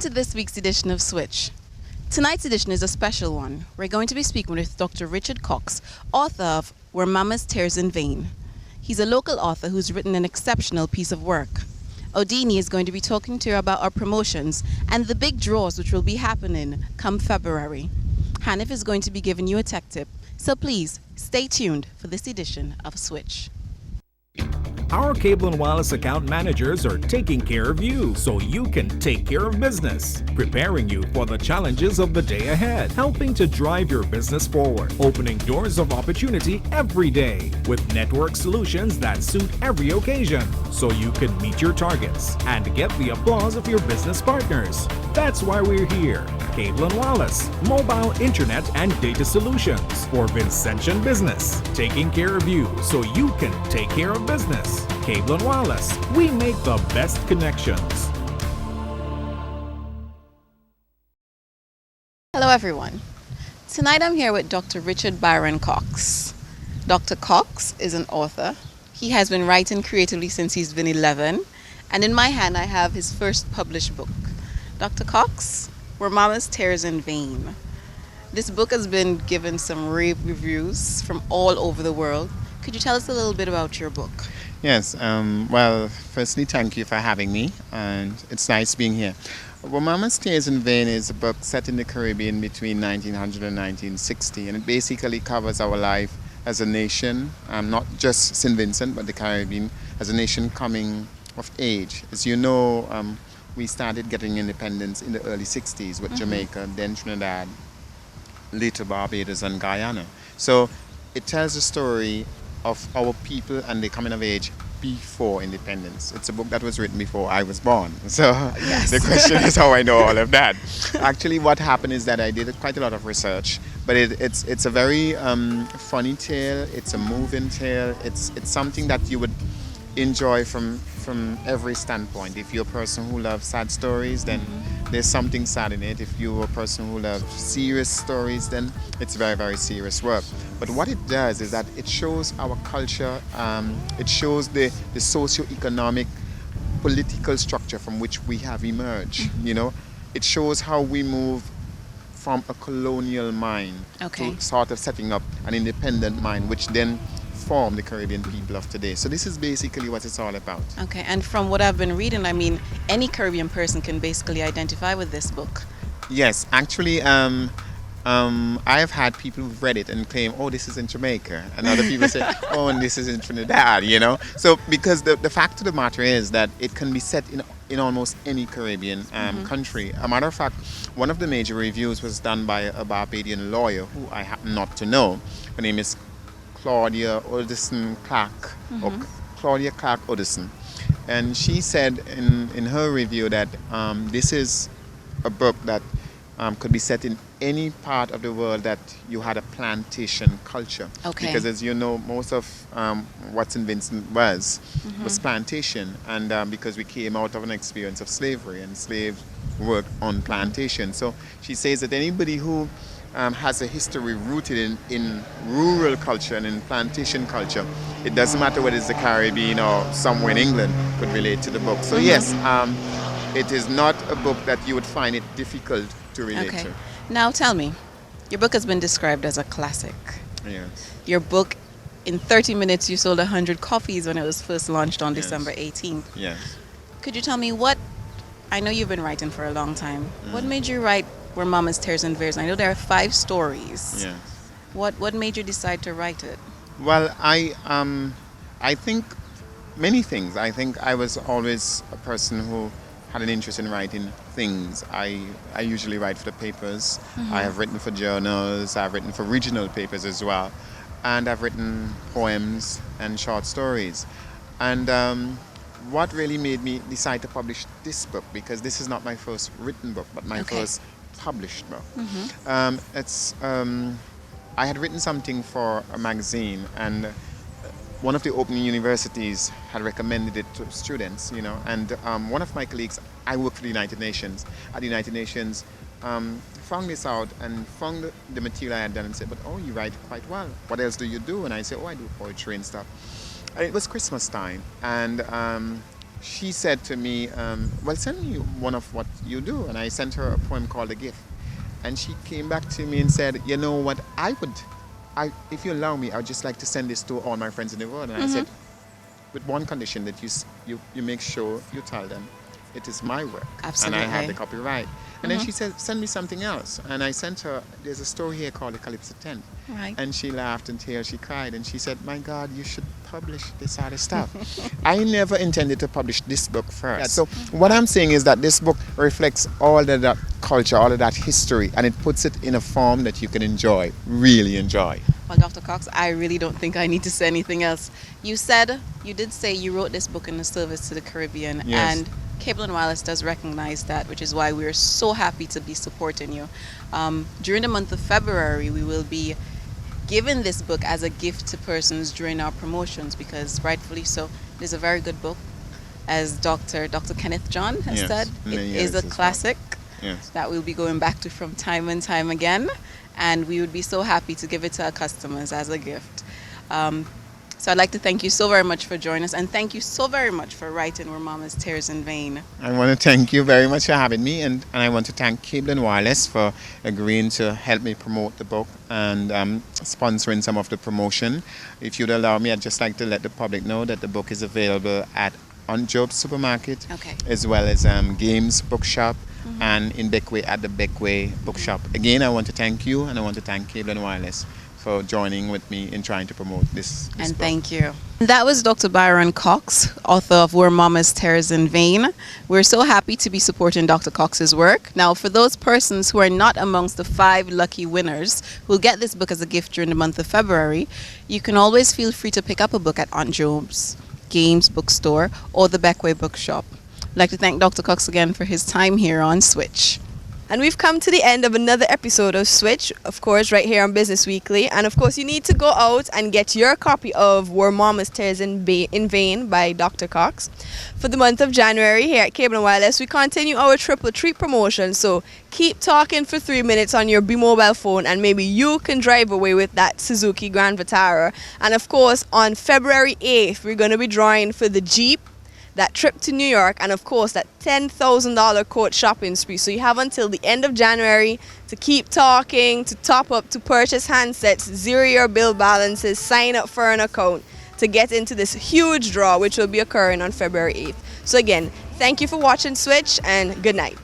Welcome to this week's edition of Switch. Tonight's edition is a special one. We're going to be speaking with Dr. Richard Cox, author of Where Mama's Tears in Vain. He's a local author who's written an exceptional piece of work. Odini is going to be talking to you about our promotions and the big draws which will be happening come February. Hanif is going to be giving you a tech tip, so please stay tuned for this edition of Switch. Our Cable and Wireless account managers are taking care of you so you can take care of business, preparing you for the challenges of the day ahead, helping to drive your business forward, opening doors of opportunity every day with network solutions that suit every occasion so you can meet your targets and get the applause of your business partners. That's why we're here. Cable and Wireless, mobile, internet, and data solutions for Vincentian business, taking care of you so you can take care of business. Cable and Wireless, we make the best connections. Hello everyone. Tonight I'm here with Dr. Richard Byron Cox. Dr. Cox is an author. He has been writing creatively since he's been 11, and in my hand I have his first published book. Dr. Cox, Where Mama's Tears in Vain. This book has been given some rave reviews from all over the world. Could you tell us a little bit about your book? Yes, well, firstly, thank you for having me, and it's nice being here. Well, Mama's Tears in Vain is a book set in the Caribbean between 1900 and 1960, and it basically covers our life as a nation, not just St. Vincent, but the Caribbean, as a nation coming of age. As you know, we started getting independence in the early 60s with Jamaica, then Trinidad, later Barbados and Guyana. So it tells the story of our people and the coming of age before independence. It's a book that was written before I was born. So yes. The question is how I know all of that. Actually, what happened is that I did quite a lot of research, but it's a very funny tale. It's a moving tale. It's something that you would enjoy from every standpoint. If you're a person who loves sad stories, then there's something sad in it. If you're a person who loves serious stories, then it's very, very serious work. But what it does is that it shows our culture, it shows the socio-economic political structure from which we have emerged. You know, it shows how we move from a colonial mind to sort of setting up an independent mind, which then form the Caribbean people of today. So this is basically what it's all about. Okay, and from what I've been reading, I mean, any Caribbean person can basically identify with this book. Yes, actually, I've had people who've read it and claim, oh, this is in Jamaica. And other people say, oh, and this is in Trinidad, you know. So because the fact of the matter is that it can be set in almost any Caribbean country. A matter of fact, one of the major reviews was done by a Barbadian lawyer who I happen not to know. Her name is Claudia Odison Clark, or Claudia Clark Odison. And she said in her review that this is a book that could be set in any part of the world that you had a plantation culture. Okay. Because as you know, most of what St. Vincent was plantation. And because we came out of an experience of slavery, and slaves worked on plantation. So she says that anybody who has a history rooted in rural culture and in plantation culture, it doesn't matter whether it's the Caribbean or somewhere in England, could relate to the book. So yes, it is not a book that you would find it difficult to relate to. Now tell me, your book has been described as a classic. Yes. Your book, in 30 minutes, you sold 100 copies when it was first launched on December 18th. Yes. Could you tell me I know you've been writing for a long time. What made you write Where Mama's Tears in Vain? I know there are 5 stories. Yes. What made you decide to write it? Well, I think many things. I think I was always a person who had an interest in writing things. I usually write for the papers. I have written for journals. I've written for regional papers as well. And I've written poems and short stories. And what really made me decide to publish this book, because this is not my first written book, but my first published book. I had written something for a magazine, and one of the opening universities had recommended it to students, you know, and one of my colleagues, I work for the United Nations, at the United Nations, found this out and found the material I had done and said, but oh, you write quite well. What else do you do? And I said, oh, I do poetry and stuff. And it was Christmas time, and she said to me, well, send me one of what you do. And I sent her a poem called The Gift. And she came back to me and said, you know what, if you allow me, I'd just like to send this to all my friends in the world. And I said, with one condition, that you make sure you tell them it is my work. Absolutely. And I have the copyright. And then she said, send me something else. And I sent her, there's a story here called The Calypso Tent. Right. And she laughed until she cried. And she said, my God, you should publish this other stuff. I never intended to publish this book first. So what I'm saying is that this book reflects all of that culture, all of that history, and it puts it in a form that you can enjoy, really enjoy. Well, Dr. Cox, I really don't think I need to say anything else. You did say you wrote this book in a service to the Caribbean. Yes. And Cable and Wireless does recognize that, which is why we're so happy to be supporting you. During the month of February, we will be giving this book as a gift to persons during our promotions, because rightfully so, it is a very good book. As Dr. Kenneth John has said, it is a classic that we'll be going back to from time and time again, and we would be so happy to give it to our customers as a gift. So I'd like to thank you so very much for joining us, and thank you so very much for writing Where Mama's Tears in Vain. I want to thank you very much for having me, and I want to thank Cable and Wireless for agreeing to help me promote the book and sponsoring some of the promotion. If you'd allow me, I'd just like to let the public know that the book is available at On Job Supermarket, as well as Games Bookshop, and in Beckway at the Beckway Bookshop. Again, I want to thank you, and I want to thank Cable and Wireless for joining with me in trying to promote this And book. thank you. That was Dr. Byron Cox, author of Where Mama's Tears in Vain. We're so happy to be supporting Dr. Cox's work. Now, for those persons who are not amongst the 5 lucky winners who will get this book as a gift during the month of February, you can always feel free to pick up a book at Aunt Job's Games Bookstore or the Beckway Bookshop. I'd like to thank Dr. Cox again for his time here on Switch. And we've come to the end of another episode of Switch, of course, right here on Business Weekly. And of course, you need to go out and get your copy of Where Mama's Tears in Vain by Dr. Cox. For the month of January here at Cable and Wireless, we continue our triple treat promotion. So keep talking for 3 minutes on your B-Mobile phone, and maybe you can drive away with that Suzuki Grand Vitara. And of course, on February 8th, we're going to be drawing for the Jeep, that trip to New York, and of course that $10,000 coach shopping spree. So you have until the end of January to keep talking, to top up, to purchase handsets, zero your bill balances, sign up for an account to get into this huge draw which will be occurring on February 8th. So again, thank you for watching Switch, and good night.